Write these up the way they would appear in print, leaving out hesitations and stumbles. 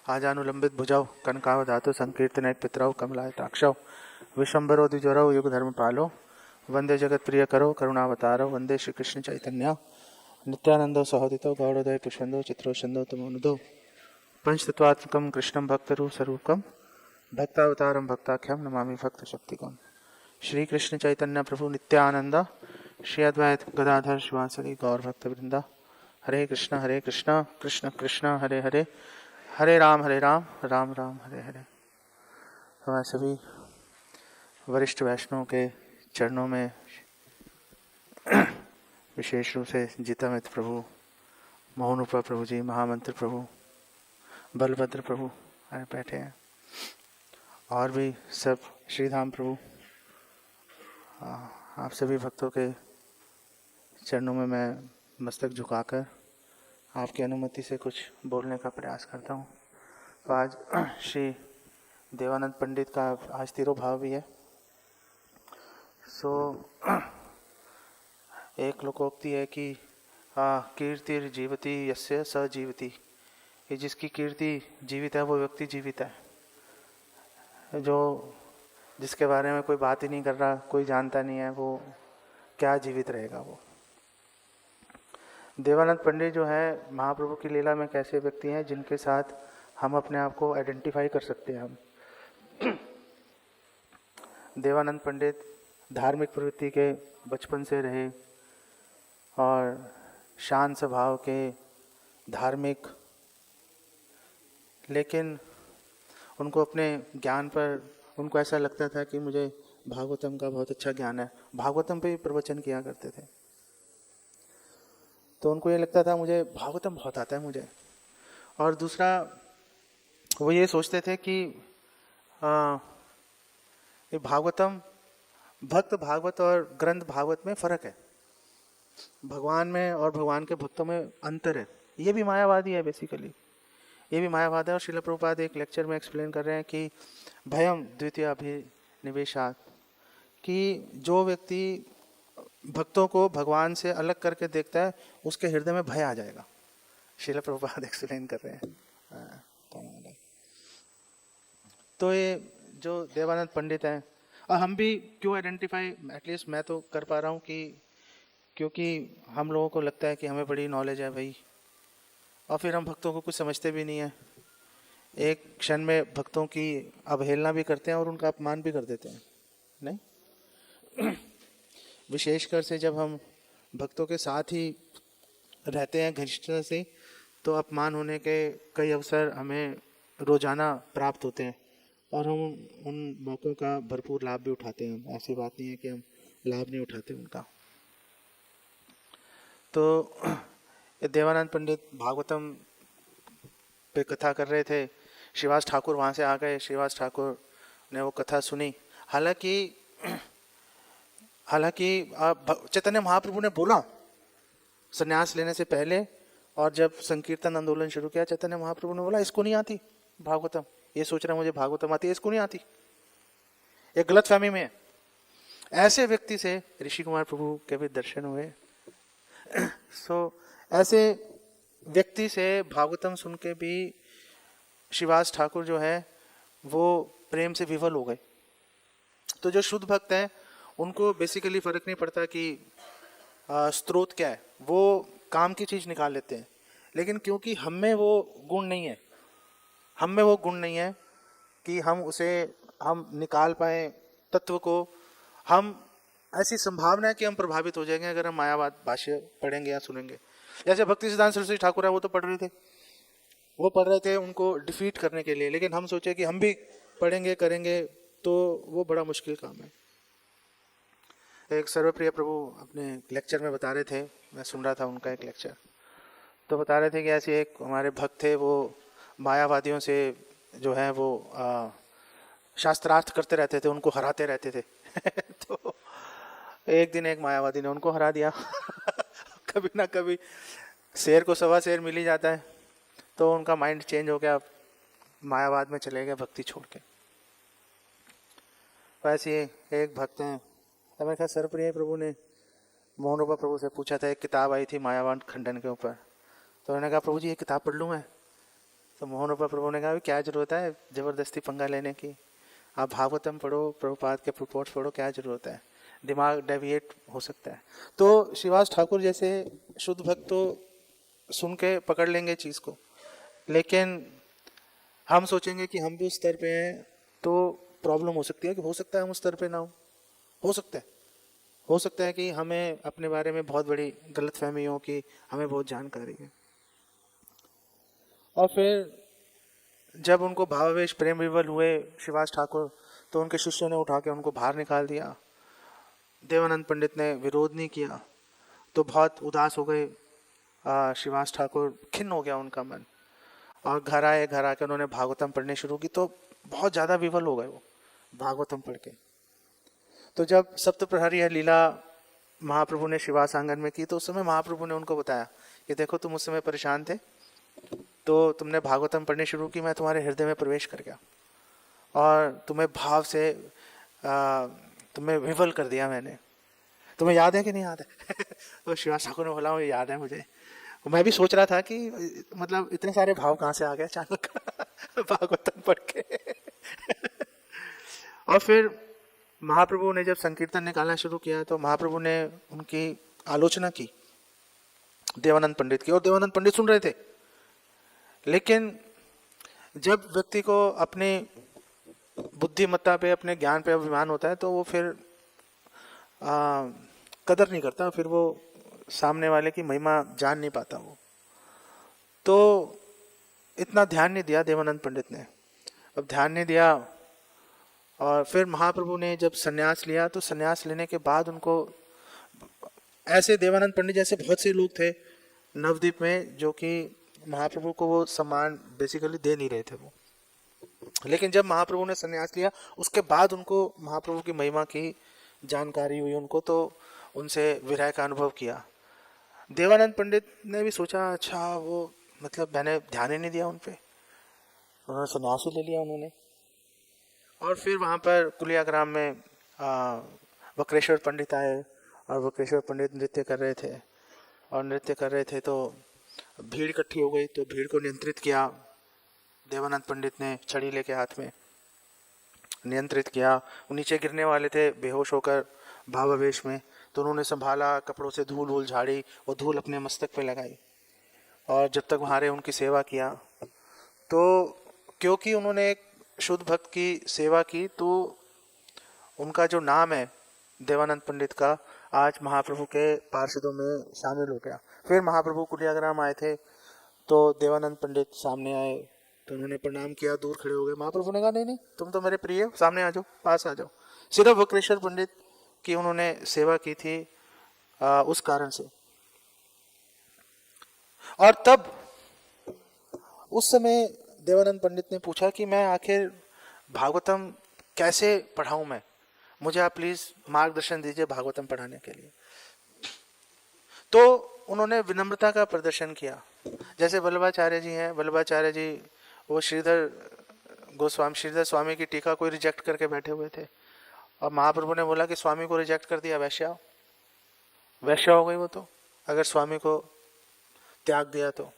आजानुलंबित भुजौ कनकावधातु संकीर्तनैक पितरौ कमलायताक्षौ विशंबरो द्विजरौ युग धर्म पालो वंदे जगत प्रिय करो करुणावतारो वंदे श्री कृष्ण चैतन्य नित्यानंदो सहोदितो गौड़ोदय पुष्पंदो चित्रोषंदो तमोनुदो पंचतत्वात्मकं कृष्णं भक्तरूप स्वरूपम भक्तावतारम भक्ताख्यम नमामि भक्त शक्तिकम। श्री कृष्ण चैतन्य प्रभु नित्यानंद श्री अद्वैत गदाधर शिवासरी गौर भक्त वृंदा हरे कृष्ण कृष्ण कृष्ण हरे हरे हरे राम राम राम हरे हरे। हमारे सभी वरिष्ठ वैष्णव के चरणों में विशेष रूप से जीतामित्र प्रभु, मोहनूपा प्रभु जी, महामंत्र प्रभु, बलभद्र प्रभु बैठे हैं और भी सब श्रीधाम प्रभु, आप सभी भक्तों के चरणों में मैं मस्तक झुकाकर आपकी अनुमति से कुछ बोलने का प्रयास करता हूँ। तो आज श्री देवानंद पंडित का आज तिरोभाव भी है। एक लोकोक्ति है कि कीर्तिर जीवति यस्य स जीवति, ये जिसकी कीर्ति जीवित है वो व्यक्ति जीवित है। जो जिसके बारे में कोई बात ही नहीं कर रहा, कोई जानता नहीं है, वो क्या जीवित रहेगा। वो देवानंद पंडित जो है महाप्रभु की लीला में कैसे व्यक्ति हैं जिनके साथ हम अपने आप को आइडेंटिफाई कर सकते हैं। हम देवानंद पंडित धार्मिक प्रवृत्ति के बचपन से रहे और शांत स्वभाव के धार्मिक, लेकिन उनको अपने ज्ञान पर उनको ऐसा लगता था कि मुझे भागवतम का बहुत अच्छा ज्ञान है। भागवतम पे प्रवचन किया करते थे, तो उनको ये लगता था मुझे भागवतम बहुत आता है मुझे। और दूसरा वो ये सोचते थे कि ये भागवतम, भक्त भागवत और ग्रंथ भागवत में फर्क है, भगवान में और भगवान के भक्तों में अंतर है। ये भी मायावादी है, बेसिकली ये भी मायावाद है। और श्रील प्रभुपाद एक लेक्चर में एक्सप्लेन कर रहे हैं कि भयम द्वितीय अभिनिवेशात, कि जो व्यक्ति भक्तों को भगवान से अलग करके देखता है उसके हृदय में भय आ जाएगा। श्रील प्रभुपाद एक्सप्लेन कर रहे हैं। तो ये जो देवानंद पंडित हैं, और हम भी क्यों आइडेंटिफाई, एटलीस्ट मैं तो कर पा रहा हूँ कि क्योंकि हम लोगों को लगता है कि हमें बड़ी नॉलेज है भाई, और फिर हम भक्तों को कुछ समझते भी नहीं है। एक क्षण में भक्तों की अवहेलना भी करते हैं और उनका अपमान भी कर देते हैं। नहीं, विशेषकर से जब हम भक्तों के साथ ही रहते हैं घनिष्ठता से, तो अपमान होने के कई अवसर हमें रोजाना प्राप्त होते हैं और हम उन मौक़ों का भरपूर लाभ भी उठाते हैं। ऐसी बात नहीं है कि हम लाभ नहीं उठाते उनका। तो देवानंद पंडित भागवतम पे कथा कर रहे थे, श्रीवास ठाकुर वहाँ से आ गए। श्रीवास ठाकुर ने वो कथा सुनी। हालांकि चैतन्य महाप्रभु ने बोला संन्यास लेने से पहले, और जब संकीर्तन आंदोलन शुरू किया, चैतन्य महाप्रभु ने बोला इसको नहीं आती भागवतम, ये सोच रहा मुझे भागवतम आती है, इसको नहीं आती, ये गलत फहमी में है। ऐसे व्यक्ति से ऋषि कुमार प्रभु के भी दर्शन हुए। ऐसे व्यक्ति से भागवतम सुन के भी श्रीवास ठाकुर जो है वो प्रेम से विवल हो गए। तो जो शुद्ध भक्त हैं उनको बेसिकली फर्क नहीं पड़ता कि स्रोत क्या है, वो काम की चीज निकाल लेते हैं। लेकिन क्योंकि हम में वो गुण नहीं है, कि हम निकाल पाए तत्व को, हम ऐसी संभावना है कि हम प्रभावित हो जाएंगे अगर हम मायावाद भाष्य पढ़ेंगे या सुनेंगे। जैसे भक्ति सिद्धांत सरस्वती ठाकुर है, वो तो पढ़ रहे थे उनको डिफीट करने के लिए, लेकिन हम सोचे कि हम भी पढ़ेंगे करेंगे तो वो बड़ा मुश्किल काम है। एक सर्वप्रिय प्रभु अपने लेक्चर में बता रहे थे, मैं सुन रहा था उनका एक लेक्चर, तो बता रहे थे कि ऐसे एक हमारे भक्त थे, वो मायावादियों से जो है वो शास्त्रार्थ करते रहते थे, उनको हराते रहते थे। तो एक दिन एक मायावादी ने उनको हरा दिया। कभी ना कभी शेर को सवा शेर मिल ही जाता है, तो उनका माइंड चेंज हो गया, मायावाद में चले गए भक्ति छोड़ के। वैसे एक भक्त हैं, मेरे ख्याल सर्वप्रिय प्रभु ने मोहनरूपा प्रभु से पूछा था, एक किताब आई थी मायावाद खंडन के ऊपर, तो उन्होंने कहा प्रभु जी ये किताब पढ़ लूँ मैं? तो मोहनोपा प्रभु ने कहा क्या जरूरत है जबरदस्ती पंगा लेने की, आप भागवतम पढ़ो, प्रभुपाद के प्रपोर्ट्स पढ़ो, क्या जरूरत है, दिमाग डेविएट हो सकता है। तो श्रीवास ठाकुर जैसे शुद्ध भक्त तो सुन के पकड़ लेंगे चीज को, लेकिन हम सोचेंगे कि हम भी उस स्तर पे हैं तो प्रॉब्लम हो सकती है, कि हो सकता है हम उस स्तर पे ना हो सकता है, हो सकता है कि हमें अपने बारे में बहुत बड़ी गलतफहमी हो कि हमें बहुत जानकारी है। और फिर जब उनको भावावेश प्रेम विवल हुए श्रीवास ठाकुर, तो उनके शिष्यों ने उठा के उनको बाहर निकाल दिया। देवानंद पंडित ने विरोध नहीं किया, तो बहुत उदास हो गए श्रीवास ठाकुर, खिन्न हो गया उनका मन। और घर आए, घर आके उन्होंने भागवतम पढ़ने शुरू की, तो बहुत ज़्यादा विवल हो गए वो भागवतम पढ़ के। तो जब सप्तप्रहरी है लीला महाप्रभु ने शिवास आंगन में की, तो उस समय महाप्रभु ने उनको बताया कि देखो तुम उस समय परेशान थे, तो तुमने भागवतम पढ़ने शुरू की, मैं तुम्हारे हृदय में प्रवेश कर गया और तुम्हें भाव से तुम्हें विवल कर दिया मैंने। तुम्हें याद है कि नहीं याद है? तो शिवास ठाकुर ने बोला वो याद है मुझे। मैं भी सोच रहा था कि मतलब इतने सारे भाव कहाँ से आ गए अचानक भागवतम पढ़ के और फिर महाप्रभु ने जब संकीर्तन निकालना शुरू किया, तो महाप्रभु ने उनकी आलोचना की देवानंद पंडित की, और देवानंद पंडित सुन रहे थे। लेकिन जब व्यक्ति को अपने बुद्धिमत्ता पे, अपने ज्ञान पे अभिमान होता है, तो वो फिर कदर नहीं करता, फिर वो सामने वाले की महिमा जान नहीं पाता वो। तो इतना ध्यान नहीं दिया देवानंद पंडित ने, अब ध्यान नहीं दिया। और फिर महाप्रभु ने जब सन्यास लिया, तो सन्यास लेने के बाद उनको, ऐसे देवानंद पंडित जैसे बहुत से लोग थे नवद्वीप में जो कि महाप्रभु को वो सम्मान बेसिकली दे नहीं रहे थे वो। लेकिन जब महाप्रभु ने सन्यास लिया, उसके बाद उनको महाप्रभु की महिमा की जानकारी हुई उनको, तो उनसे विरह का अनुभव किया। देवानंद पंडित ने भी सोचा अच्छा वो मतलब मैंने ध्यान ही नहीं दिया उन पे, उन्होंने सन्यास ही ले लिया उन्होंने। और फिर वहाँ पर कुलियाग्राम में वक्रेश्वर पंडित आए, और वक्रेश्वर पंडित नृत्य कर रहे थे, और नृत्य कर रहे थे तो भीड़ इकट्ठी हो गई, तो भीड़ को नियंत्रित किया देवानंद पंडित ने, छड़ी लेके हाथ में नियंत्रित किया। वो नीचे गिरने वाले थे बेहोश होकर भावावेश में, तो उन्होंने संभाला, कपड़ों से धूल वूल झाड़ी, वो धूल अपने मस्तक पे लगाई, और जब तक वहाँ रहे उनकी सेवा किया। तो क्योंकि उन्होंने एक शुद्ध भक्त की सेवा की, तो उनका जो नाम है देवानंद पंडित का आज महाप्रभु के पार्षदों में शामिल हो गया। फिर महाप्रभु कुलियाग्राम आए थे, तो देवानंद पंडित सामने आए, तो उन्होंने प्रणाम किया, दूर खड़े हो गए। महाप्रभु ने कहा नहीं नहीं तुम तो मेरे प्रिय हो, सामने आ जाओ, पास आ जाओ। सिर्फ वक्रेश्वर पंडित की उन्होंने सेवा की थी उस कारण से। और तब उस समय देवानंद पंडित ने पूछा कि मैं आखिर भागवतम कैसे पढ़ाऊं, मैं, मुझे आप प्लीज मार्गदर्शन दीजिए भागवतम पढ़ाने के लिए। तो उन्होंने विनम्रता का प्रदर्शन किया। जैसे वल्लभाचार्य जी हैं, वल्लभाचार्य जी वो श्रीधर गोस्वामी, श्रीधर स्वामी की टीका को रिजेक्ट करके बैठे हुए थे, और महाप्रभु ने बोला कि स्वामी को रिजेक्ट कर दिया, वैश्या वैश्या हो गई वो तो, अगर स्वामी को त्याग दिया तो।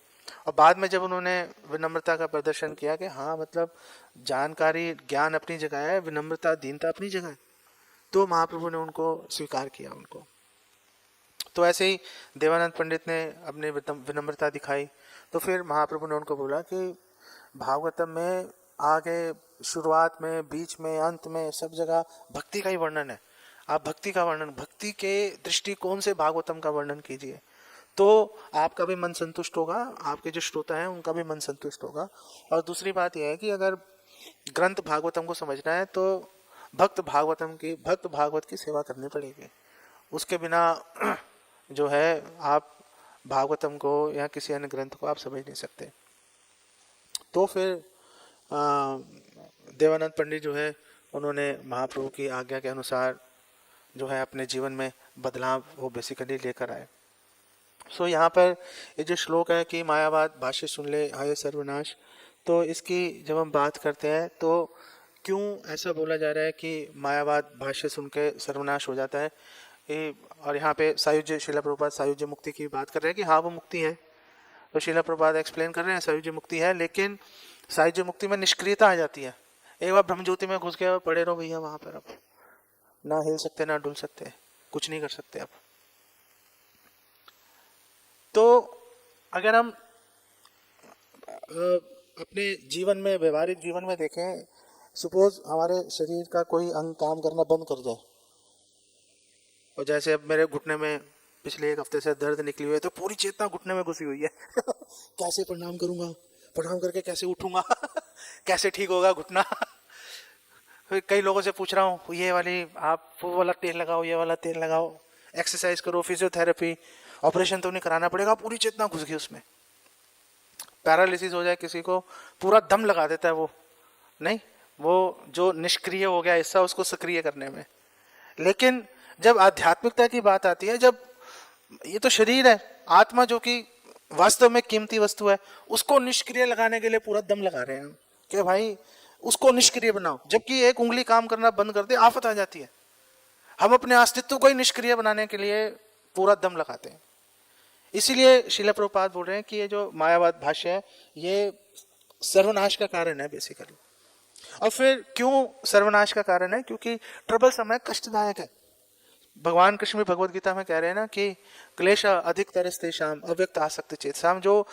और बाद में जब उन्होंने विनम्रता का प्रदर्शन किया कि हाँ मतलब जानकारी ज्ञान अपनी जगह है, विनम्रता दीनता अपनी जगह है, तो महाप्रभु ने उनको स्वीकार किया उनको। तो ऐसे ही देवानंद पंडित ने अपनी विनम्रता दिखाई, तो फिर महाप्रभु ने उनको बोला कि भागवतम में आगे शुरुआत में, बीच में, अंत में, सब जगह भक्ति का ही वर्णन है। आप भक्ति का वर्णन, भक्ति के दृष्टिकोण से भागवतम का वर्णन कीजिए, तो आपका भी मन संतुष्ट होगा, आपके जो श्रोता हैं उनका भी मन संतुष्ट होगा। और दूसरी बात यह है कि अगर ग्रंथ भागवतम को समझना है तो भक्त भागवत की सेवा करनी पड़ेगी। उसके बिना जो है आप भागवतम को या किसी अन्य ग्रंथ को आप समझ नहीं सकते। तो फिर देवानंद पंडित जो है उन्होंने महाप्रभु की आज्ञा के अनुसार जो है अपने जीवन में बदलाव वो बेसिकली लेकर आए। सो यहाँ पर ये जो श्लोक है कि मायावाद भाष्य सुन ले आये सर्वनाश, तो इसकी जब हम बात करते हैं तो क्यों ऐसा बोला जा रहा है कि मायावाद भाष्य सुन के सर्वनाश हो जाता है। और यहाँ पे सायुज्य, शिला प्रभुपाद सायुज्य मुक्ति की बात कर रहे हैं कि हाँ वो मुक्ति है, तो श्रील प्रभुपाद एक्सप्लेन कर रहे हैं सायुज्य मुक्ति है, लेकिन सायुज्य मुक्ति में निष्क्रियता आ जाती है। एक बार ब्रह्म ज्योति में घुस गए पड़े रहो भैया वहां पर, अब ना हिल सकते ना डुल सकते, कुछ नहीं कर सकते अब। तो अगर हम अपने जीवन में, व्यवहारिक जीवन में देखें, सपोज हमारे शरीर का कोई अंग काम करना बंद कर जाए, और जैसे अब मेरे घुटने में पिछले 1 हफ्ते से दर्द निकली हुई है, तो पूरी चेतना घुटने में घुसी हुई है कैसे प्रणाम करूंगा, प्रणाम करके कैसे उठूंगा कैसे ठीक होगा घुटना फिर कई लोगों से पूछ रहा हूँ, ये वाली आप वो वाला तेल लगाओ, ये वाला तेल लगाओ, एक्सरसाइज करो, फिजियोथेरेपी, ऑपरेशन तो नहीं कराना पड़ेगा। पूरी चेतना घुस गई उसमें। पैरालिसिस हो जाए किसी को, पूरा दम लगा देता है वो, नहीं, वो जो निष्क्रिय हो गया हिस्सा उसको सक्रिय करने में। लेकिन जब आध्यात्मिकता की बात आती है, जब ये तो शरीर है, आत्मा जो कि वास्तव में कीमती वस्तु है, उसको निष्क्रिय लगाने के लिए पूरा दम लगा रहे हैं हम कि भाई उसको निष्क्रिय बनाओ। जबकि एक उंगली काम करना बंद कर दे, आफत आ जाती है। हम अपने अस्तित्व को ही निष्क्रिय बनाने के लिए पूरा दम लगाते हैं। इसीलिए श्रील प्रभुपाद बोल रहे हैं कि ये जो मायावाद भाष्य है, ये सर्वनाश का कारण है बेसिकली। और फिर क्यों सर्वनाश का कारण है? क्योंकि ट्रबल समय कष्टदायक है। भगवान कृष्ण भी भगवद गीता में कह रहे हैं ना कि क्लेश अधिक तरस्तेषाम अव्यक्त आसक्त चेतसाम, जो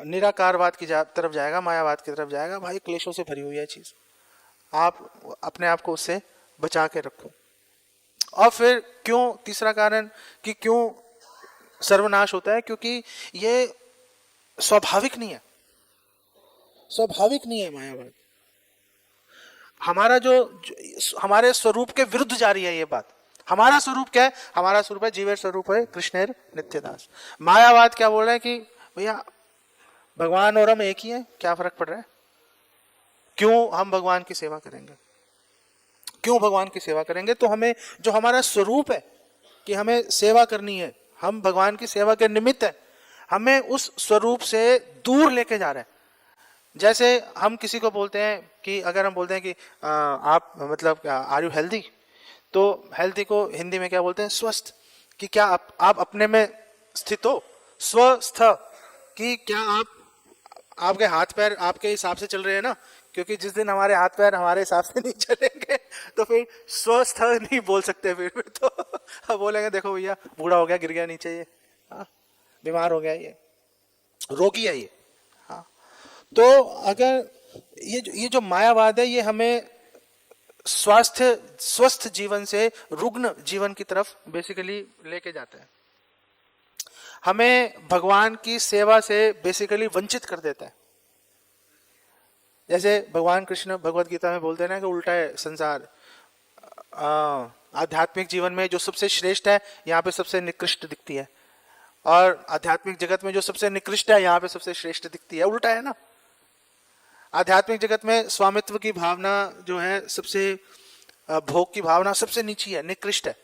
निराकारवाद की तरफ जाएगा, मायावाद की तरफ जाएगा, भाई क्लेशों से भरी हुई है चीज, आप अपने आप को उससे बचा के रखो। और फिर क्यों, तीसरा कारण कि क्यों सर्वनाश होता है, क्योंकि ये स्वाभाविक नहीं है, स्वाभाविक नहीं है मायावाद। हमारा जो हमारे स्वरूप के विरुद्ध जा रही है ये बात। हमारा स्वरूप क्या है? हमारा स्वरूप है जीवेर स्वरूप है कृष्णेर नित्यदास। मायावाद क्या बोल रहे हैं कि भैया भगवान और हम एक ही हैं, क्या फर्क पड़ रहा है? क्यों हम भगवान की सेवा करेंगे? क्यों भगवान की सेवा करेंगे? तो हमें जो हमारा स्वरूप है कि हमें सेवा करनी है, हम भगवान की सेवा के निमित्त है, हमें उस स्वरूप से दूर लेके जा रहे हैं। जैसे हम किसी को बोलते हैं कि अगर हम बोलते हैं कि आप मतलब आर यू हेल्दी, तो हेल्दी को हिंदी में क्या बोलते हैं? स्वस्थ। कि क्या आप अपने में स्थित हो? स्वस्थ। कि क्या आपके हाथ पैर आपके हिसाब से चल रहे हैं ना? क्योंकि जिस दिन हमारे हाथ पैर हमारे हिसाब से नहीं चलेंगे तो फिर स्वस्थ नहीं बोल सकते। फिर तो बोलेंगे देखो भैया बूढ़ा हो गया, गिर गया नीचे, ये बीमार हो गया, ये रोगी है ये। तो अगर ये जो मायावाद है, ये हमें स्वस्थ जीवन से रुग्ण जीवन की तरफ बेसिकली लेके जाता है। हमें भगवान की सेवा से बेसिकली वंचित कर देता है। जैसे भगवान कृष्ण भगवद गीता में बोलते हैं ना कि उल्टा है संसार। आध्यात्मिक जीवन में जो सबसे श्रेष्ठ है, यहाँ पे सबसे निकृष्ट दिखती है, और आध्यात्मिक जगत में जो सबसे निकृष्ट है, यहाँ पे सबसे श्रेष्ठ दिखती है। उल्टा है ना? आध्यात्मिक जगत में स्वामित्व की भावना जो है, सबसे भोग की भावना सबसे नीची है, निकृष्ट है।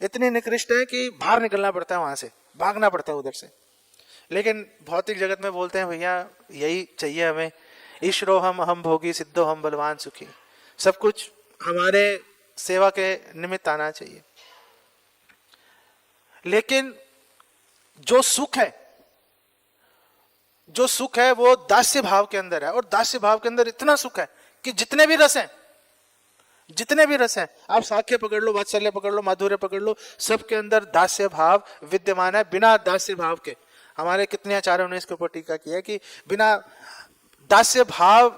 इतनी निकृष्ट है कि बाहर निकलना पड़ता है, वहां से भागना पड़ता है उधर से। लेकिन भौतिक जगत में बोलते हैं भैया यही चाहिए हमें, ईश्वरो हम भोगी, सिद्धो हम बलवान सुखी। सब कुछ हमारे सेवा के निमित्त आना चाहिए। लेकिन जो सुख है वो दास्य भाव के अंदर है। और दास्य भाव के अंदर इतना सुख है कि जितने भी रस हैं, आप साख्य पकड़ लो, वात्सल्य पकड़ लो, माधुर्य पकड़ लो, सबके अंदर दास्य भाव विद्यमान है। बिना दास्य भाव के, हमारे कितने आचार्यों ने इसके ऊपर टीका किया कि बिना दास्य भाव,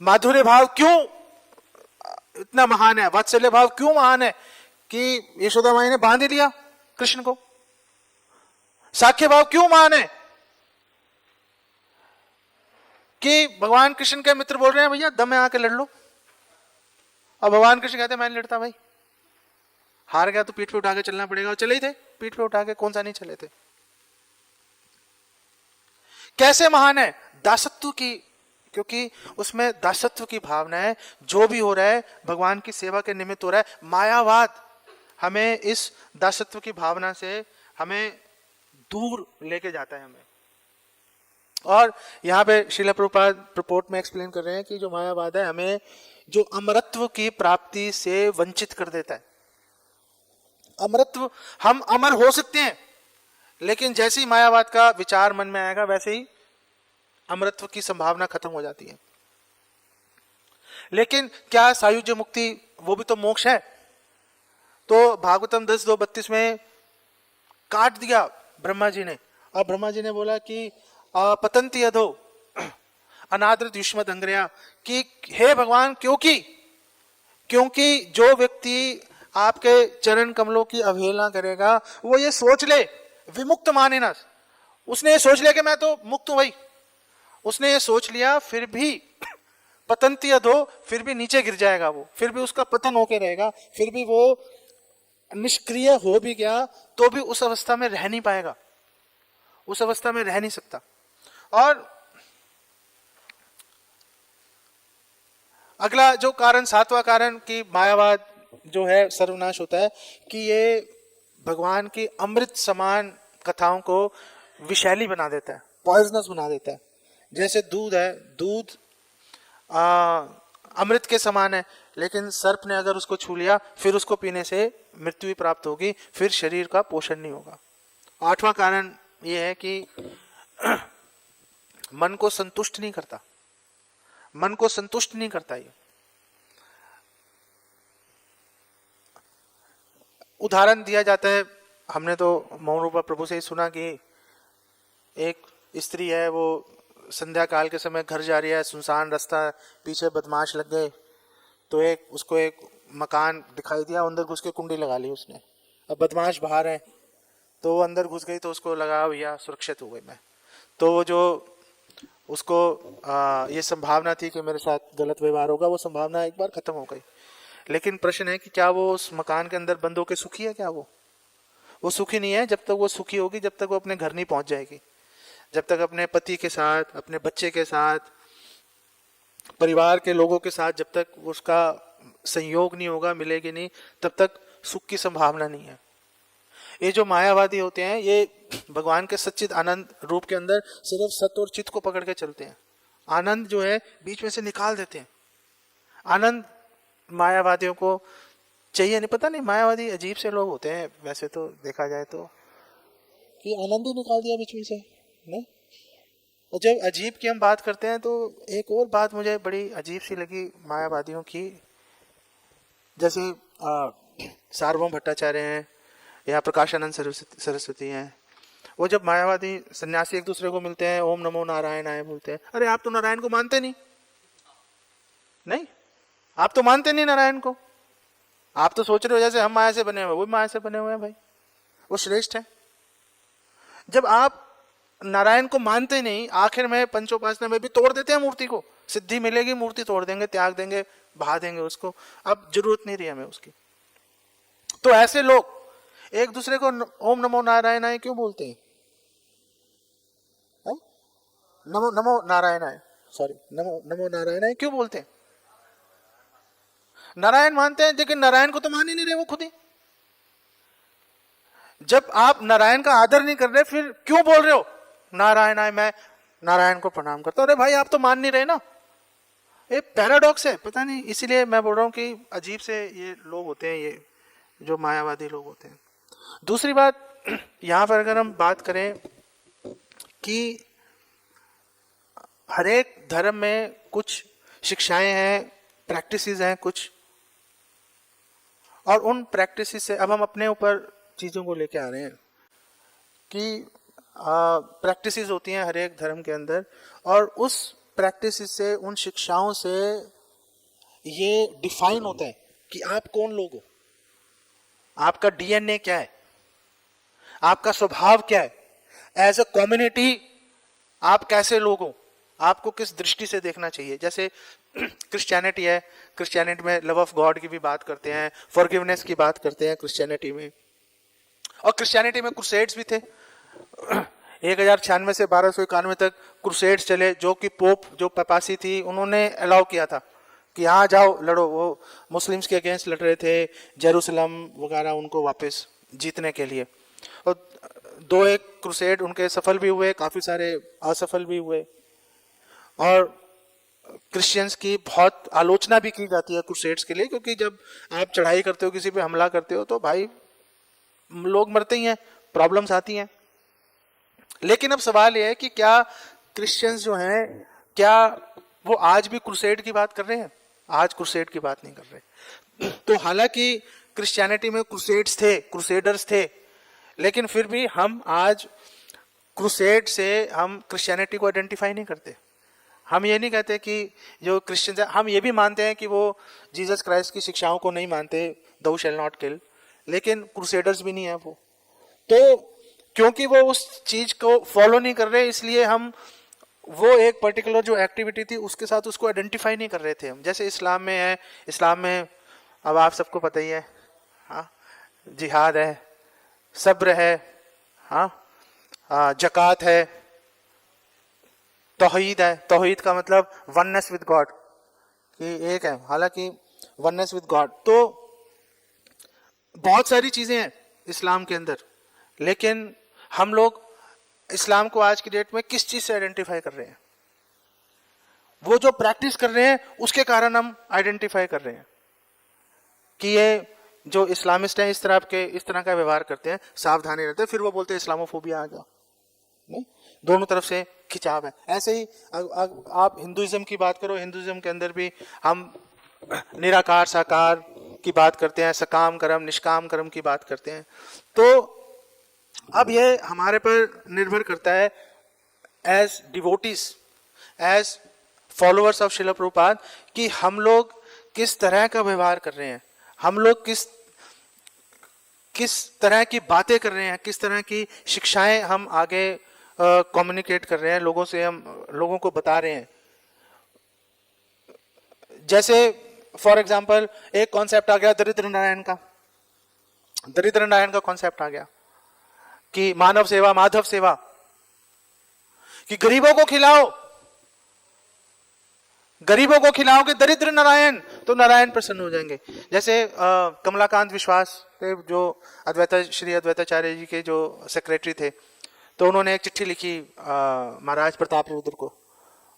माधुर्य भाव क्यों इतना महान है, वात्सल्य भाव क्यों महान है कि यशोदा माई ने बांध लिया कृष्ण को। साख्य भाव क्यों महान है कि भगवान कृष्ण के मित्र बोल रहे हैं भैया दम में आके लड़ लो, और भगवान कृष्ण कहते हैं मैं नहीं लड़ता भाई, हार गया तो पीठ पे उठा के चलना पड़ेगा। और चले ही थे पीठ पे उठा के, कौन सा नहीं चले थे। कैसे महान है? दासत्व की, क्योंकि उसमें दासत्व की भावना है। जो भी हो रहा है भगवान की सेवा के निमित्त हो रहा है। मायावाद हमें इस दासत्व की भावना से हमें दूर लेके जाता है हमें। और यहाँ पे श्रील प्रभुपाद प्रपोर्ट में एक्सप्लेन कर रहे हैं कि जो मायावाद है हमें जो अमरत्व की प्राप्ति से वंचित कर देता है। अमरत्व, हम अमर हो सकते हैं लेकिन जैसे ही मायावाद का विचार मन में आएगा वैसे ही अमृतत्व की संभावना खत्म हो जाती है। लेकिन क्या सायुज्य मुक्ति वो भी तो मोक्ष है? तो भागवतम 10:2-32 में काट दिया ब्रह्मा जी ने, और ब्रह्मा जी ने बोला कि पतंती अधो अनादृत युष्मद अंग्रया, कि हे भगवान, क्योंकि जो व्यक्ति आपके चरण कमलों की अवहेलना करेगा वो ये सोच ले, विमुक्त माने ना, उसने ये सोच लिया कि मैं तो मुक्त हूं भाई, उसने ये सोच लिया, फिर भी पतंती अधो, फिर भी नीचे गिर जाएगा वो, फिर भी उसका पतन होके रहेगा, फिर भी वो निष्क्रिय हो भी गया तो भी उस अवस्था में रह नहीं पाएगा, उस अवस्था में रह नहीं सकता। और अगला जो कारण, 7वां कारण कि मायावाद जो है सर्वनाश होता है, कि ये भगवान की अमृत समान कथाओं को विषैली बना देता है, पॉइजनस बना देता है। जैसे दूध है, दूध अमृत के समान है, लेकिन सर्प ने अगर उसको छू लिया फिर उसको पीने से मृत्यु ही प्राप्त होगी, फिर शरीर का पोषण नहीं होगा। 8वां कारण यह है कि मन को संतुष्ट नहीं करता, मन को संतुष्ट नहीं करता। ये उदाहरण दिया जाता है, हमने तो मौन रूपा प्रभु से ही सुना कि एक स्त्री है, वो संध्या काल के समय घर जा रही है, सुनसान रास्ता, पीछे बदमाश लग गए, तो उसको एक मकान दिखाई दिया, अंदर घुस के कुंडी लगा ली उसने। अब बदमाश बाहर है तो वो अंदर घुस गई, तो उसको लगा भैया सुरक्षित हो गई मैं। तो जो उसको ये संभावना थी कि मेरे साथ गलत व्यवहार होगा, वो संभावना एक बार खत्म हो गई। लेकिन प्रश्न है कि क्या वो उस मकान के अंदर बंद होकर सुखी है? क्या वो सुखी नहीं है। जब तक वो सुखी होगी, जब तक वो अपने घर नहीं पहुंच जाएगी, जब तक अपने पति के साथ, अपने बच्चे के साथ, परिवार के लोगों के साथ जब तक उसका संयोग नहीं होगा, मिलेगी नहीं, तब तक सुख की संभावना नहीं है। ये जो मायावादी होते हैं, ये भगवान के सच्चिद आनंद रूप के अंदर सिर्फ सत्य और चित्त को पकड़ के चलते हैं, आनंद जो है बीच में से निकाल देते हैं। आनंद मायावादियों को चाहिए नहीं, पता नहीं, मायावादी अजीब से लोग होते हैं वैसे तो देखा जाए तो, कि आनंद ही निकाल दिया बीच में से नहीं। और जब अजीब की हम बात करते हैं तो एक और बात मुझे बड़ी अजीब सी लगी मायावादियों की, जैसे सार्वभौम भट्टाचार्य हैं या प्रकाशानंद सरस्वती हैं, वो जब मायावादी सन्यासी एक दूसरे को मिलते हैं, ओम नमो नारायणाय बोलते हैं। अरे आप तो नारायण को मानते नहीं, आप तो मानते नहीं नारायण को, आप तो सोच रहे हो जैसे हम माया से बने हुए, वो माया से बने हुए हैं भाई, वो श्रेष्ठ है। जब आप नारायण को मानते नहीं, आखिर में पंचोपासना में भी तोड़ देते हैं मूर्ति को, सिद्धि मिलेगी मूर्ति तोड़ देंगे, त्याग देंगे, बहा देंगे उसको, अब जरूरत नहीं रही हमें उसकी। तो ऐसे लोग एक दूसरे को ओम नमो नारायणाय क्यों बोलते हैं? नमो नारायणाय, सॉरी, नमो नारायणाय क्यों बोलते हैं? नारायण मानते हैं, लेकिन नारायण को तो मान ही नहीं रहे वो खुद ही। जब आप नारायण का आदर नहीं कर रहे, फिर क्यों बोल रहे हो नारायणाय, मैं नारायण को प्रणाम करता हूं? अरे भाई आप तो मान नहीं रहे ना, ये पैराडॉक्स है, पता नहीं, इसीलिए मैं बोल रहा हूं कि अजीब से ये लोग होते हैं, ये जो मायावादी लोग होते हैं। दूसरी बात, यहां पर अगर हम बात करें कि हर एक धर्म में कुछ शिक्षाएं हैं, प्रैक्टिसेस हैं कुछ, और उन प्रैक्टिसेस से अब हम अपने ऊपर चीज़ों को लेके आ रहे हैं कि प्रैक्टिसेस होती हैं हर एक धर्म के अंदर, और उस प्रैक्टिसेस से, उन शिक्षाओं से ये डिफाइन होता है कि आप कौन लोग हो, आपका डीएनए क्या है, आपका स्वभाव क्या है, एज अ कम्युनिटी आप कैसे लोग हो, आपको किस दृष्टि से देखना चाहिए। जैसे क्रिश्चियनिटी है, क्रिश्चियनिटी में लव ऑफ गॉड की भी बात करते हैं, फॉरगिवनेस की बात करते हैं क्रिश्चियनिटी में, और क्रिश्चियनिटी में क्रूसेड्स भी थे। 1096 से 1291 तक क्रूसेड्स चले, जो कि पोप, जो पपासी थी, उन्होंने अलाउ किया था कि हाँ जाओ लड़ो, वो मुस्लिम्स के अगेंस्ट लड़ रहे थे, जेरूसलम वगैरह उनको वापस जीतने के लिए। और 2-1 क्रूसेड उनके सफल भी हुए, काफी सारे असफल भी हुए, और क्रिश्चियंस की बहुत आलोचना भी की जाती है क्रूसेड्स के लिए, क्योंकि जब आप चढ़ाई करते हो, किसी पे हमला करते हो, तो भाई लोग मरते ही हैं, प्रॉब्लम्स आती हैं। लेकिन अब सवाल यह है कि क्या क्रिश्चियंस जो हैं, क्या वो आज भी क्रूसेड की बात कर रहे हैं? आज क्रूसेड की बात नहीं कर रहे। तो हालांकि क्रिश्चियनिटी में क्रूसेड्स थे, क्रूसेडर्स थे, लेकिन फिर भी हम आज क्रूसेड से हम क्रिश्चियनिटी को आइडेंटिफाई नहीं करते। हम ये नहीं कहते कि जो क्रिश्चियंस है, हम ये भी मानते हैं कि वो जीसस क्राइस्ट की शिक्षाओं को नहीं मानते, दो शैल नॉट किल, लेकिन क्रूसेडर्स भी नहीं है वो। तो क्योंकि वो उस चीज को फॉलो नहीं कर रहे, इसलिए हम वो एक पर्टिकुलर जो एक्टिविटी थी उसके साथ उसको आइडेंटिफाई नहीं कर रहे थे हम। जैसे इस्लाम में है, इस्लाम में अब आप सबको पता ही है, हाँ, जिहाद है, सब्र है, हाँ, जकात है, तौहीद है। तौहीद का मतलब वननेस विद गॉड, कि एक है, हालांकि वननेस विद गॉड। तो बहुत सारी चीजें हैं इस्लाम के अंदर, लेकिन हम लोग इस्लाम को आज की डेट में किस चीज से आइडेंटिफाई कर रहे हैं? वो जो प्रैक्टिस कर रहे हैं उसके कारण हम आइडेंटिफाई कर रहे हैं कि ये जो इस्लामिस्ट हैं इस तरह का व्यवहार करते हैं, सावधानी रहते हैं। फिर वो बोलते हैं इस्लामोफोबिया आ गया। नहीं, दोनों तरफ से खिंचाव है। ऐसे ही आप हिंदुइज्म की बात करो, हिंदुइज्म के अंदर भी हम निराकार साकार की बात करते हैं, सकाम कर्म निष्काम कर्म की बात करते हैं। तो अब ये हमारे पर निर्भर करता है as devotees, as followers of Srila Prabhupada, कि हम लोग किस तरह का व्यवहार कर रहे हैं, हम लोग किस तरह की बातें कर रहे हैं, किस तरह की शिक्षाएं हम आगे कम्युनिकेट कर रहे हैं लोगों से, हम लोगों को बता रहे हैं। जैसे फॉर एग्जाम्पल एक कॉन्सेप्ट आ गया दरिद्र नारायण का। दरिद्र नारायण का कॉन्सेप्ट आ गया कि मानव सेवा माधव सेवा, कि गरीबों को खिलाओ, गरीबों को खिलाओगे दरिद्र नारायण, तो नारायण प्रसन्न हो जाएंगे। जैसे कमलाकांत विश्वास जो श्री अद्वैताचार्य जी के जो सेक्रेटरी थे, तो उन्होंने एक चिट्ठी लिखी महाराज प्रताप रुद्र को,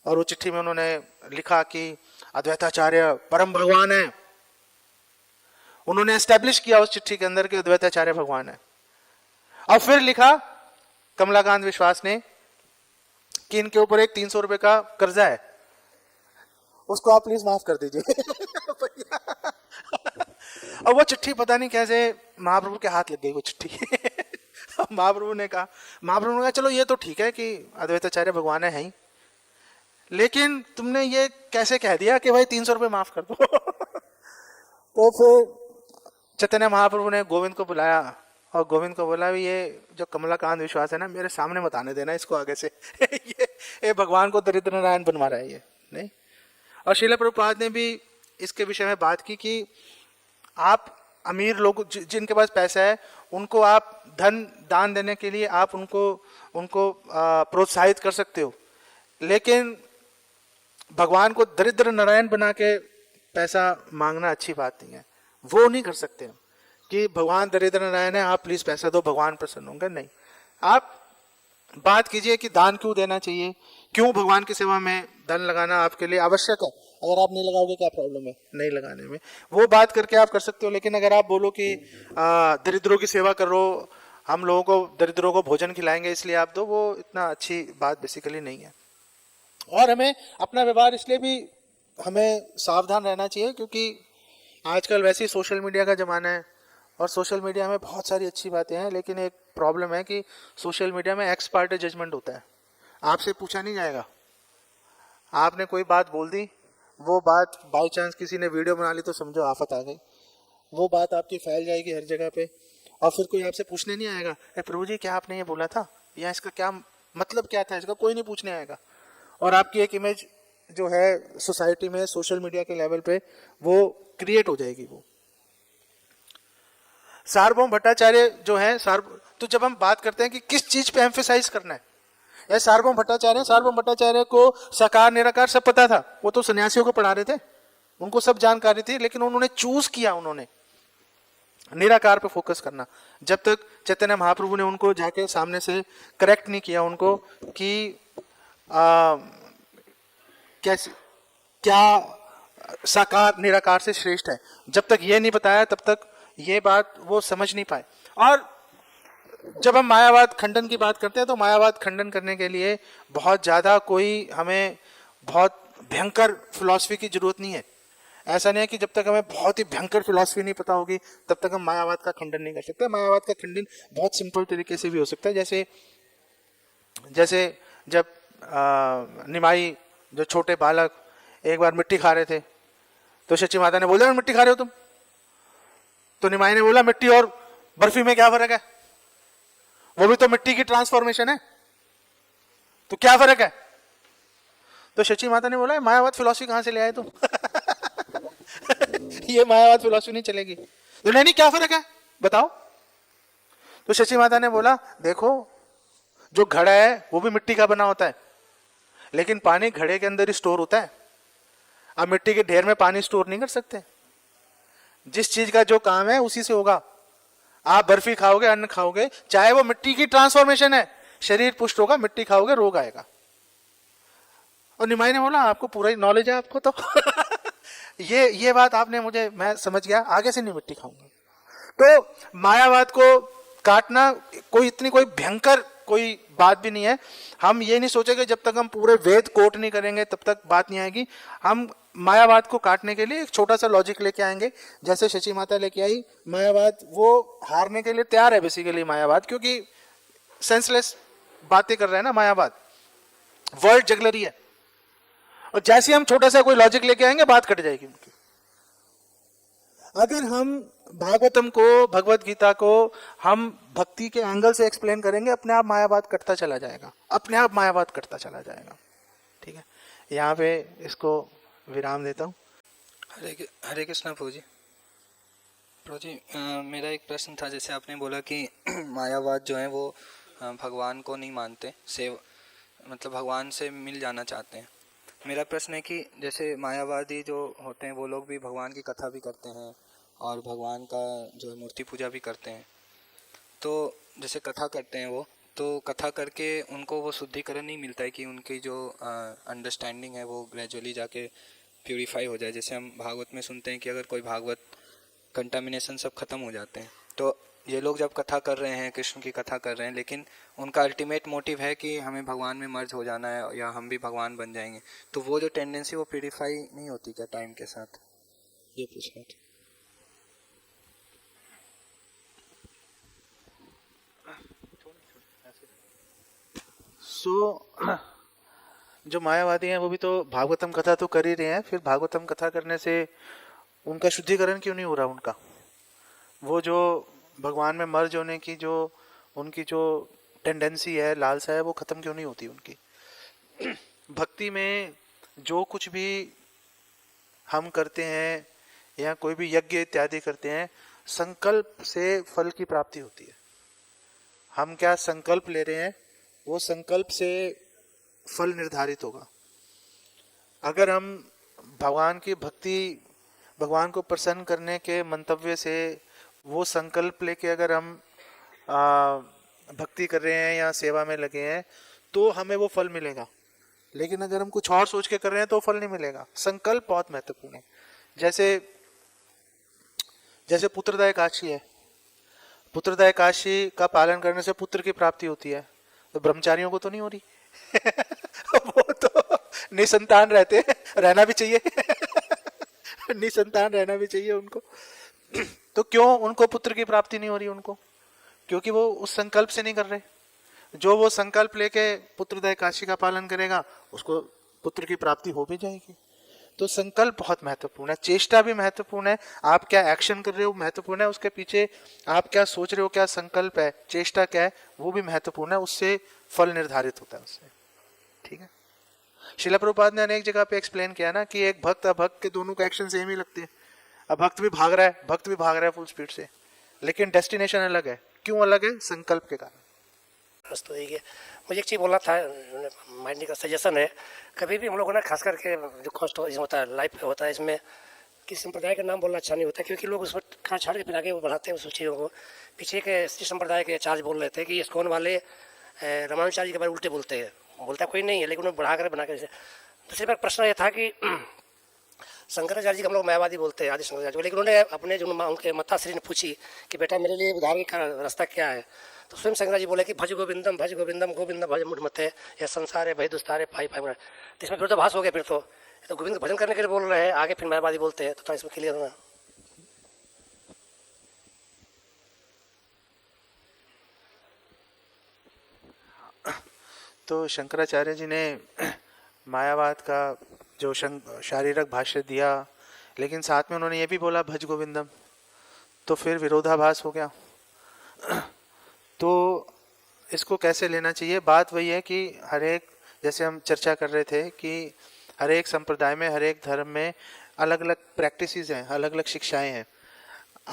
और वो चिट्ठी में उन्होंने लिखा कि अद्वैताचार्य परम भगवान है। उन्होंने एस्टेब्लिश किया उस चिट्ठी के अंदर कि अद्वैताचार्य भगवान है। और फिर लिखा कमलाकांत विश्वास ने कि इनके ऊपर एक 300 रुपए का कर्जा है, उसको आप प्लीज माफ कर दीजिए। और वो चिट्ठी पता नहीं कैसे महाप्रभु के हाथ लग गई वो चिट्ठी। महाप्रभु ने कहा चलो ये तो ठीक है कि अद्वैताचार्य भगवान है ही, लेकिन तुमने ये कैसे कह दिया कि भाई 300 रुपए माफ कर दो। तो फिर चैतन्य महाप्रभु ने गोविंद को बुलाया और गोविंद को बोला भी ये जो कमलाकांत विश्वास है ना, मेरे सामने मत आने देना इसको आगे से। ये भगवान को दरिद्र नारायण बनवा रहा है ये, नहीं। और श्रील प्रभुपाद ने भी इसके विषय में बात की कि आप अमीर लोग जिनके पास पैसा है उनको आप धन दान देने के लिए आप उनको प्रोत्साहित कर सकते हो, लेकिन भगवान को दरिद्र नारायण बना के पैसा मांगना अच्छी बात नहीं है। वो नहीं कर सकते कि भगवान दरिद्र नारायण है, आप प्लीज पैसा दो, भगवान प्रसन्न होंगे। नहीं, आप बात कीजिए कि दान क्यों देना चाहिए, क्यों भगवान की सेवा में धन लगाना आपके लिए आवश्यक है। अगर आप नहीं लगाओगे क्या प्रॉब्लम है नहीं लगाने में, वो बात करके आप कर सकते हो। लेकिन अगर आप बोलो कि दरिद्रों की सेवा करो, हम लोगों को दरिद्रों को भोजन खिलाएंगे इसलिए आप दो, वो इतना अच्छी बात बेसिकली नहीं है। और हमें अपना व्यवहार इसलिए भी हमें सावधान रहना चाहिए क्योंकि आजकल वैसे ही सोशल मीडिया का ज़माना है, और सोशल मीडिया में बहुत सारी अच्छी बातें हैं, लेकिन एक प्रॉब्लम है कि सोशल मीडिया में एक्स पार्टी जजमेंट होता है। आपसे पूछा नहीं जाएगा, आपने कोई बात बोल दी, वो बात बाई चांस किसी ने वीडियो बना ली तो समझो आफत आ गई, वो बात आपकी फैल जाएगी हर जगह पे, और फिर कोई आपसे पूछने नहीं आएगा प्रभु जी क्या आपने ये बोला था, या इसका क्या मतलब क्या था, इसका कोई नहीं पूछने आएगा। और आपकी एक इमेज जो है सोसाइटी में सोशल मीडिया के लेवल पे वो क्रिएट हो जाएगी। वो सार्वभौम भट्टाचार्य जो है तो जब हम बात करते हैं कि किस चीज पे एम्फेसाइज करना है, या सार्वभौम भट्टाचार्य को साकार निराकार सब पता था, वो तो सन्यासियों को पढ़ा रहे थे, उनको सब जानकारी थी, लेकिन उन्होंने चूज किया उन्होंने निराकार पे फोकस करना। जब तक चैतन्य महाप्रभु ने उनको जाके सामने से करेक्ट नहीं किया उनको कि क्या साकार निराकार से श्रेष्ठ है, जब तक ये नहीं बताया तब तक ये बात वो समझ नहीं पाए। और जब हम मायावाद खंडन की बात करते हैं तो मायावाद खंडन करने के लिए बहुत ज़्यादा कोई हमें बहुत भयंकर फिलॉसफी की जरूरत नहीं है। ऐसा नहीं है कि जब तक हमें बहुत ही भयंकर फिलॉसफी नहीं पता होगी तब तक हम मायावाद का खंडन नहीं कर सकते। मायावाद का खंडन बहुत सिंपल तरीके से भी हो सकता है। जैसे जैसे जब निमाई जो छोटे बालक एक बार मिट्टी खा रहे थे तो सची माता ने बोला मिट्टी खा रहे हो तुम, तो निमाई ने बोला मिट्टी और बर्फी में क्या फर्क है, वो भी तो मिट्टी की ट्रांसफॉर्मेशन है, तो क्या फर्क है। तो सची माता ने बोला मायावाद फिलॉसफी कहां से ले आए तुम ये मायावाद फिलॉसफी नहीं चलेगी। तो नहीं क्या फर्क है बताओ। तो शची माता ने बोला देखो जो घड़ा है वो भी मिट्टी का बना होता है, लेकिन पानी घड़े के अंदर ही स्टोर होता है। आप मिट्टी के ढेर में पानी स्टोर नहीं कर सकते। जिस चीज का जो काम है उसी से होगा। आप बर्फी खाओगे, अन्न खाओगे, चाहे वो मिट्टी की ट्रांसफॉर्मेशन है, शरीर पुष्ट होगा, मिट्टी खाओगे रोग आएगा। और निमाई ने बोला आपको पूरा ही नॉलेज है आपको तो ये बात आपने मुझे, मैं समझ गया, आगे से नहीं मिट्टी खाऊंगा। तो मायावाद को काटना कोई इतनी कोई भयंकर कोई बात भी नहीं है। हम ये नहीं सोचेंगे जब तक हम पूरे वेद कोट नहीं करेंगे तब तक बात नहीं आएगी। हम मायावाद को काटने के लिए एक छोटा सा लॉजिक लेके आएंगे, जैसे शची माता लेके आई। मायावाद वो हारने के लिए तैयार है बेसिकली मायावाद, क्योंकि सेंसलेस बातें कर रहे हैं ना मायावाद, वर्ड जगलरी है। और जैसे हम छोटा सा कोई लॉजिक लेके आएंगे बात कट जाएगी उनकी। अगर हम भागवतम को, भगवत गीता को हम भक्ति के एंगल से एक्सप्लेन करेंगे, अपने आप मायावाद कटता चला जाएगा, अपने आप मायावाद कटता चला जाएगा। ठीक है, यहाँ पे इसको विराम देता हूँ। हरे कृष्णा प्रभु जी। प्रभु जी मेरा एक प्रश्न था, जैसे आपने बोला कि मायावाद जो है वो भगवान को नहीं मानते, मतलब भगवान से मिल जाना चाहते हैं। मेरा प्रश्न है कि जैसे मायावादी जो होते हैं वो लोग भी भगवान की कथा भी करते हैं और भगवान का जो मूर्ति पूजा भी करते हैं। तो जैसे कथा करते हैं वो, तो कथा करके उनको वो शुद्धिकरण नहीं मिलता है कि उनकी जो अंडरस्टैंडिंग है वो ग्रेजुअली जाके प्यूरिफाई हो जाए। जैसे हम भागवत में सुनते हैं कि अगर कोई भागवत कंटामिनेशन सब खत्म हो जाते हैं, तो ये लोग जब कथा कर रहे हैं, कृष्ण की कथा कर रहे हैं, लेकिन उनका अल्टीमेट मोटिव है कि हमें भगवान में मर्ज हो जाना है या हम भी भगवान बन जाएंगे, तो वो जो टेंडेंसी वो प्यूरिफाई नहीं होती क्या टाइम के साथ, ये पूछना था। जो मायावादी हैं वो भी तो भागवतम कथा तो कर ही रहे हैं, फिर भागवतम कथा करने से उनका शुद्धिकरण क्यों नहीं हो रहा उनका? वो जो भगवान में मर्ज होने की जो उनकी जो टेंडेंसी है, लालसा है, वो खत्म क्यों नहीं होती उनकी? भक्ति में जो कुछ भी हम करते हैं या कोई भी यज्ञ इत्यादि करते हैं, संकल्प से फल की प्राप्ति होती है। हम क्या संकल्प ले रहे हैं, वो संकल्प से फल निर्धारित होगा। अगर हम भगवान की भक्ति, भगवान को प्रसन्न करने के मंतव्य से वो संकल्प लेके अगर हम भक्ति कर रहे हैं या सेवा में लगे हैं तो हमें वो फल मिलेगा। लेकिन अगर हम कुछ और सोच के कर रहे हैं तो फल नहीं मिलेगा। संकल्प बहुत महत्वपूर्ण है। जैसे पुत्रदा एकादशी है, पुत्रदा एकादशी का पालन करने से पुत्र की प्राप्ति होती है, तो ब्रह्मचारियों को तो नहीं हो रही वो तो निसंतान रहते हैं, रहना भी चाहिए निसंतान रहना भी चाहिए उनको तो क्यों उनको पुत्र की प्राप्ति नहीं हो रही उनको? क्योंकि वो उस संकल्प से नहीं कर रहे। जो वो संकल्प लेके पुत्रदा एकादशी का पालन करेगा उसको पुत्र की प्राप्ति हो भी जाएगी। तो संकल्प बहुत महत्वपूर्ण है, चेष्टा भी महत्वपूर्ण है। आप क्या एक्शन कर रहे हो महत्वपूर्ण है, उसके पीछे आप क्या सोच रहे हो, क्या संकल्प है, चेष्टा क्या है, वो भी महत्वपूर्ण है। उससे फल निर्धारित होता है उससे। ठीक है, श्रील प्रभुपाद ने अनेक जगह पे एक्सप्लेन किया ना कि एक भक्त अभक्त के दोनों का एक्शन सेम ही लगते हैं। अभक्त भी भाग रहा है, भक्त भी भाग रहा है फुल स्पीड से, लेकिन डेस्टिनेशन अलग है। क्यों अलग है? संकल्प के कारण। तो ये मुझे एक चीज़ बोलना था, माइंड का सजेशन है। कभी भी हम लोग ना खास करके जो कॉस्ट होता है लाइफ होता है, इसमें किसी संप्रदाय का नाम बोलना अच्छा नहीं होता, क्योंकि लोग उसमें कहाँ छाड़ के फिर आगे वो बढ़ाते हैं उस चीज़ों को। पीछे के संप्रदाय के आचार्य बोल रहे थे कि इस्कॉन वाले रामानुचार्य जी के बारे में उल्टे बोलते हैं। बोलता कोई नहीं है, लेकिन उन्हें बढ़ा कर बना कर। दूसरी बार प्रश्न ये था कि शंकराचार्य जी को हम लोग मायावादी बोलते हैं, आदि शंकराचार्य को, लेकिन उन्होंने अपने जो उनके माताश्री ने पूछी कि बेटा मेरे लिए उद्धार का रास्ता क्या है, तो स्वयं शंकराचार्य जी बोले कि भज गोविंदम गोविंद भज मुठ मते, यह संसार है भय दुस्तार है पाई पाई। तो इसमें फिर तो भाष हो गया, फिर तो गोविंद का भजन करने के लिए बोल रहे हैं, आगे फिर मायावादी बोलते हैं, तो थोड़ा इसमें क्लियर होना। तो शंकराचार्य जी ने मायावाद का जो शारीरिक भाष्य दिया, लेकिन साथ में उन्होंने ये भी बोला भज गोविंदम, तो फिर विरोधाभास हो गया। तो इसको कैसे लेना चाहिए? बात वही है कि हर एक, जैसे हम चर्चा कर रहे थे कि हर एक संप्रदाय में, हर एक धर्म में अलग अलग प्रैक्टिसेस हैं, अलग अलग शिक्षाएं हैं।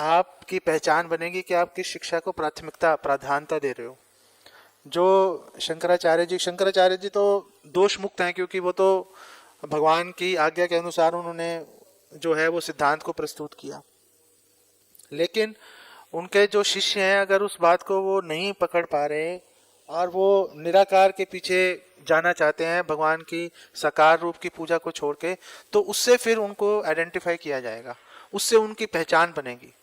आपकी पहचान बनेगी कि आप किस शिक्षा को प्राधान्यता दे रहे हो। जो शंकराचार्य जी तो दोष मुक्त हैं, क्योंकि वो तो भगवान की आज्ञा के अनुसार उन्होंने जो है वो सिद्धांत को प्रस्तुत किया। लेकिन उनके जो शिष्य हैं, अगर उस बात को वो नहीं पकड़ पा रहे और वो निराकार के पीछे जाना चाहते हैं, भगवान की साकार रूप की पूजा को छोड़ के, तो उससे फिर उनको आइडेंटिफाई किया जाएगा, उससे उनकी पहचान बनेगी।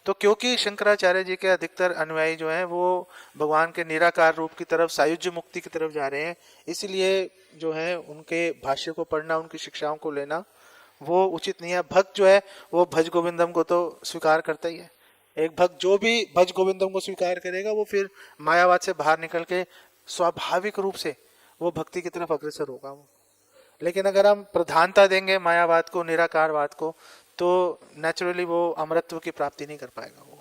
तो क्योंकि शंकराचार्य जी के अधिकतर अनुयायी जो हैं वो भगवान के निराकार रूप की तरफ, सायुज्य मुक्ति की तरफ जा रहे हैं, इसलिए जो है उनके भाष्य को पढ़ना, उनकी शिक्षाओं को लेना वो उचित नहीं है। भक्त जो है वो भज गोविंदम को तो स्वीकार करता ही है। एक भक्त जो भी भज गोविंदम को स्वीकार करेगा वो फिर मायावाद से बाहर निकल के स्वाभाविक रूप से वो भक्ति की तरफ अग्रसर होगा वो। लेकिन अगर हम प्रधानता देंगे मायावाद को, निराकारवाद को, तो नेचुरली वो अमरत्व की प्राप्ति नहीं कर पाएगा वो।